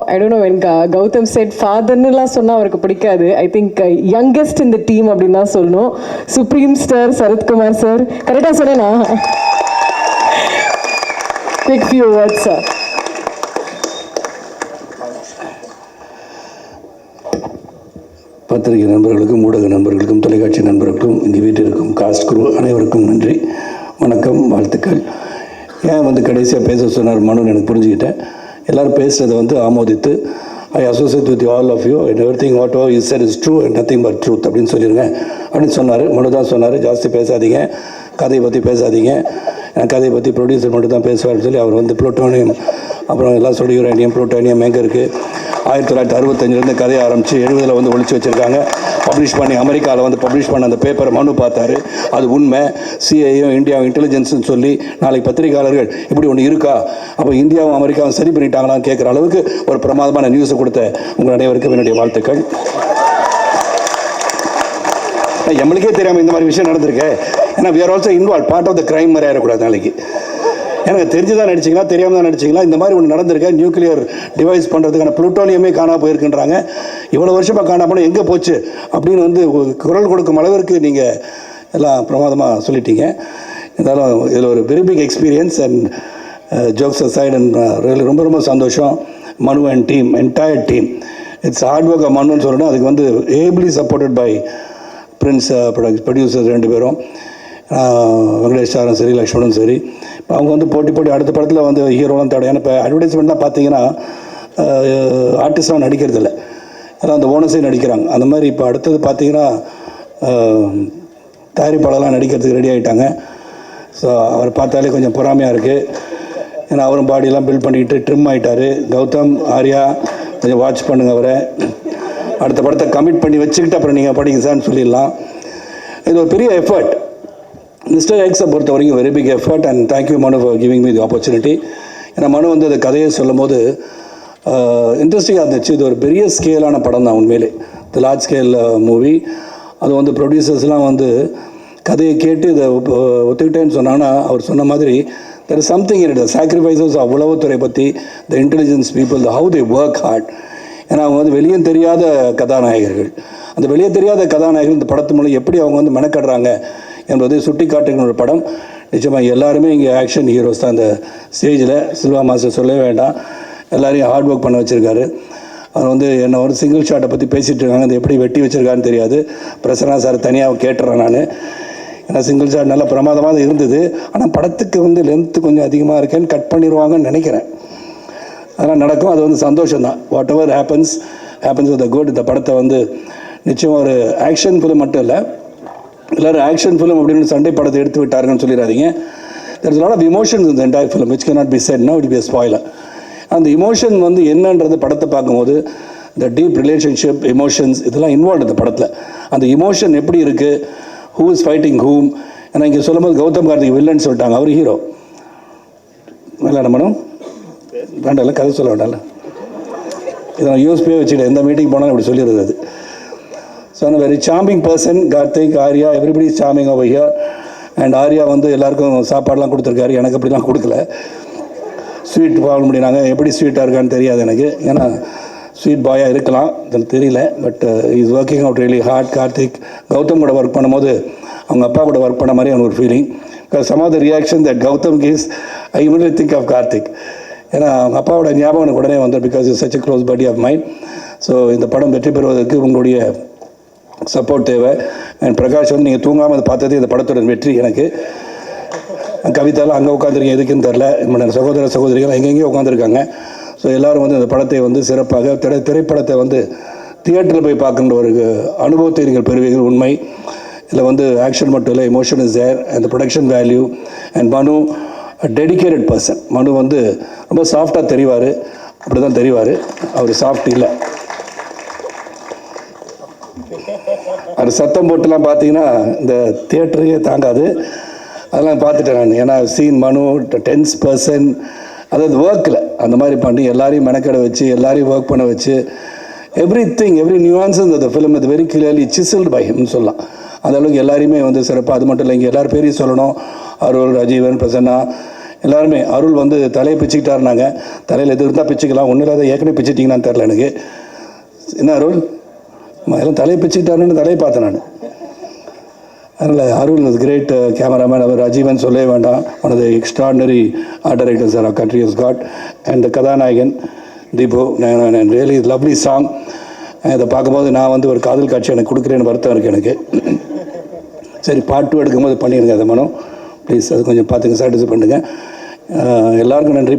I don't know when Gautam said father-னுலாம் சொன்னா அவருக்கு பிடிக்காது. I think youngest in the team அப்படின்னு தான் சொல்லணும். Supreme Star சரத்குமார் சார், கரெக்டா சொன்னேனா? Quick few words sir. பத்திரிகை நண்பர்களுக்கும் ஊடக நண்பர்களுக்கும் தொலைக்காட்சி நண்பர்களுக்கும் இங்கே வீட்டில் இருக்கும் காஸ்ட் குரூ அனைவருக்கும் நன்றி, வணக்கம், வாழ்த்துக்கள். ஏன் கடைசியாக பேச சொன்னார் மனு எனக்கு புரிஞ்சுக்கிட்டேன். எல்லோரும் பேசுகிறத ஆமோதித்து I associate with all of you and everything what is said is true and nothing but truth அப்படின்னு சொல்லிடுங்க அப்படின்னு சொன்னார். மனு தான் சொன்னார், ஜாஸ்தி பேசாதீங்க, கதையை பற்றி பேசாதீங்க, எனக்கு கதையை பற்றி ப்ரொடியூசர் மட்டும் தான் பேசுவார்னு சொல்லி அவர் புளூட்டோனியம் அப்புறம் எல்லாம் சொல்லி யுரேனியம் ப்ளூட்டோனியம் எங்கே இருக்குது 1965 கதையை ஆரம்பித்து 70 ஒழிச்சு வச்சுருக்காங்க. பப்ளிஷ் பண்ணி அமெரிக்காவில் பப்ளிஷ் பண்ண அந்த பேப்பரை மனு பார்த்தாரு, அது உண்மை, சிஐயும் இந்தியாவும் இன்டெலிஜென்ஸ்னு சொல்லி நாளைக்கு பத்திரிகையாளர்கள் இப்படி ஒன்று இருக்கா, அப்போ இந்தியாவும் அமெரிக்காவும் சரி பண்ணிட்டாங்களான்னு கேட்குற அளவுக்கு ஒரு பிரமாதமான நியூஸை கொடுத்த உங்கள் அனைவருக்கும் என்னுடைய வாழ்த்துக்கள். நம்மளுக்கே தெரியாமல் இந்த மாதிரி விஷயம் நடந்திருக்கு. ஏன்னா we are also involved, part of the crime மாதிரி ஆயிடக்கூடாது. நாளைக்கு எனக்கு தெரிஞ்சு தான் நடிச்சிங்களா தெரியாமல் தான் நடிச்சிங்களா, இந்த மாதிரி ஒன்று நடந்திருக்கேன். நியூக்ளியர் டிவைஸ் பண்ணுறதுக்கான புளூட்டோனியமே காணா போயிருக்குன்றாங்க. இவ்வளோ வருஷமாக காணா போனால் எங்கே போச்சு அப்படின்னு குரல் கொடுக்கும் அளவிற்கு நீங்கள் எல்லாம் பிரமாதமாக சொல்லிட்டீங்க. இருந்தாலும் இதில் ஒரு very big experience and jokes aside and ரொம்ப ரொம்ப சந்தோஷம். Manu and team, entire team, it's hard work மனுன்னு சொல்லணும். அதுக்கு ably supported by Prince producers 2 பேரும், வெங்கடேஷ் சாரும் சரி, லக்ஷ்மணும் சரி. இப்போ அவங்க போட்டி அடுத்த படத்தில் ஹீரோலாம் தேடும். ஏன்னா இப்போ அட்வர்டைஸ்மெண்ட்லாம் பார்த்தீங்கன்னா ஆர்டிஸ்டாக நடிக்கிறது இல்லை, எல்லாம் அந்த ஓனர்ஸே நடிக்கிறாங்க. அந்த மாதிரி இப்போ அடுத்தது பார்த்தீங்கன்னா தயாரிப்பாளர்லாம் நடிக்கிறதுக்கு ரெடி ஆகிட்டாங்க. ஸோ அவர் பார்த்தாலே கொஞ்சம் பொறாமையாக இருக்குது. ஏன்னா அவரும் பாடியெல்லாம் பில்ட் பண்ணிக்கிட்டு ட்ரிம் ஆகிட்டார். கௌதம், ஆர்யா கொஞ்சம் வாட்ச் பண்ணுங்கள், அவரை அடுத்த படத்தை கமிட் பண்ணி வச்சுக்கிட்டு அப்புறம் நீங்கள் படிங்க சார்னு சொல்லிடலாம். இது ஒரு பெரிய எஃபர்ட். மிஸ்டர் எக்ஸை பொறுத்த வரைக்கும் very big effort and thank you Manu for giving me the opportunity. ஏன்னா மனு அந்த கதையை சொல்லும் போது இன்ட்ரெஸ்டிங்காக இருந்துச்சு. இது ஒரு பெரிய ஸ்கேலான படம் தான் உண்மையிலே, தி லார்ஜ் ஸ்கேல் மூவி. அது ப்ரொடியூசர்ஸ்லாம் கதையை கேட்டு இதை ஒத்துக்கிட்டேன்னு சொன்னாங்கன்னா அவர் சொன்ன மாதிரி there is something in it, the sacrifices of உளவுத்துறை பற்றி, the intelligence people, the how they work hard. ஏன்னா அவங்க வெளியே தெரியாத கதாநாயகர்கள். அந்த வெளியே தெரியாத கதாநாயகர்கள் இந்த படத்து மூலம் எப்படி அவங்க மெனக்கடுறாங்க என்பதை சுட்டி காட்டுகிற ஒரு படம். நிச்சயமாக எல்லாருமே இங்கே ஆக்ஷன் ஹீரோஸ் தான். அந்த ஸ்டேஜில் சில்வா மாஸ்டர் சொல்லவே வேண்டாம், எல்லாரையும் ஹார்ட் ஒர்க் பண்ண வச்சுருக்காரு. அவர் என்ன ஒரு சிங்கிள் ஷாட்டை பற்றி பேசிகிட்டு இருக்காங்க, அது எப்படி வெட்டி வச்சுருக்கான்னு தெரியாது. பிரசன்னா சார் தனியாக கேட்டுறேன் நான். ஏன்னா சிங்கிள் ஷாட் நல்லா பிரமாதமாக இருந்தது. ஆனால் படத்துக்கு லென்த்து கொஞ்சம் அதிகமாக இருக்கேன்னு கட் பண்ணிடுவாங்கன்னு நினைக்கிறேன். அதெல்லாம் நடக்கும், அது சந்தோஷம்தான். What ever happens with the good. இந்த படத்தை நிச்சயமாக ஒரு ஆக்ஷன் ஃபிலிம் மட்டும் இல்லை, எல்லோரும் ஆக்ஷன் ஃபிலிம் அப்படின்னு சண்டை படத்தை எடுத்து விட்டாருன்னு சொல்லிடாதீங்க. there is a lot of emotions in the entire film which cannot be said now, it will be a spoiler. அந்த இமோஷன் என்னன்றது படத்தை பார்க்கும்போது இந்த டீப் ரிலேஷன்ஷிப் எமோஷன்ஸ் இதெல்லாம் இன்வால்வ் இந்த படத்தில். அந்த இமோஷன் எப்படி இருக்குது, ஹூ இஸ் ஃபைட்டிங் ஹூம். ஏன்னா இங்கே சொல்லும்போது கௌதம் கார்த்திக் வில்லன் சொல்லிட்டாங்க, அவர் ஹீரோ. வேண்டாம் மேடம், வேண்டாம்ல, கதை சொல்ல வேண்டாம்ல, இதை நான் யூஎஸ்பியே வச்சுக்கிட்டேன், எந்த மீட்டிங் போனாலும் இப்படி சொல்லிடுறது. அது so very charming person Karthik, Arya, everybody is charming over here. And Arya எல்லாருக்கும் சாப்பாடெலாம் கொடுத்துருக்காரு, எனக்கு அப்படிலாம் கொடுக்கல. ஸ்வீட் வாங்க முடியினாங்க, எப்படி ஸ்வீட்டாக இருக்கான்னு தெரியாது எனக்கு, ஏன்னா ஸ்வீட் பாயாக இருக்கலாம், அது தெரியல. But is working out really hard. Karthik Gautham கூட ஒர்க் பண்ணும்போது அவங்க அப்பா கூட ஒர்க் பண்ண மாதிரி எனக்கு ஒரு feeling. Because some of the reaction that Gautham gives I immediately think of Karthik. ஏன்னா அவங்க அப்பாவோட ஞாபகம் எனக்கு உடனே வந்து because is such a close buddy of mind. So இந்த படம் வெற்றி பெறுவதற்கு உங்களுடைய சப்போர்ட் தேவை. அண்ட் பிரகாஷ் நீங்கள் தூங்காமல் அதை பார்த்தது இந்த படத்தோட வெற்றி. எனக்கு கவிதாலாம் அங்கே உட்காந்துருக்கேன், எதுக்குன்னு தெரில. என்னோட சகோதர சகோதரிகள் எங்கெங்கேயும் உட்காந்துருக்காங்க. ஸோ எல்லோரும் இந்த படத்தை சிறப்பாக திரைப்படத்தை தியேட்டரில் போய் பார்க்கின்ற ஒரு அனுபவத்தை நீங்கள் பெறுவீர்கள். உண்மை இதில் ஆக்ஷன் மட்டும் இல்லை, emotion is there and production value. And Manu dedicated person. Manu ரொம்ப சாஃப்டாக தெரிவார், அப்படி தான் தெரிவார், அவர் சாஃப்ட் இல்லை. அது சத்தம் போட்டுலாம் பார்த்தீங்கன்னா இந்த தியேட்டரையே தாங்காது. அதெல்லாம் பார்த்துட்டேன் நான். ஏன்னா சீன் மனு டென்ஸ் பர்சன், அதாவது ஒர்க்கில் அந்த மாதிரி பண்ணி எல்லாரையும் மெனக்கடை வச்சு எல்லாரையும் ஒர்க் பண்ண வச்சு எவ்ரிதிங் எவ்ரி நியூஆன்ஸ் இந்த ஃபிலிம் இது வெரி கிளியர்லி சிசில்டு பை ஹிம்னு சொல்லலாம். அந்த அளவுக்கு எல்லாரையுமே சிறப்பாக. அது மட்டும் இல்லை, இங்கே எல்லாரும் பேரையும் சொல்லணும். அருள், ராஜீவன், பிரசன்னா, எல்லாருமே அருள் வந்து தலையை பிச்சுக்கிட்டாருனாங்க. தலையில் எது இருந்தால் பிச்சுக்கலாம், ஒன்றும் இல்லாத ஏற்கனவே பிச்சுட்டிங்கன்னு தெரில எனக்கு. என்ன அருள் எல்லாம் தலையை பிச்சுக்கிட்டாருன்னு தலையை பார்த்தேன் நான். அதனால் அருள் இஸ் கிரேட் கேமராமேன். அவர் அஜீவன் சொல்லவே வேண்டாம், one of the extraordinary art directors our country has got. And கதாநாயகன் தீபு, ரியலி லவ்லி சாங். இதை பார்க்கும்போது நான் வந்து ஒரு காதல் காட்சி எனக்கு கொடுக்குறேன்னு வருத்தம் இருக்குது எனக்கு. சரி, பார்ட் 2 எடுக்கும்போது பண்ணிடுங்க அதை மனம் ப்ளீஸ். அது கொஞ்சம் பார்த்துங்க, சாட்டிஸ்ஃபை பண்ணுங்கள். எல்லாருக்கும் நன்றி.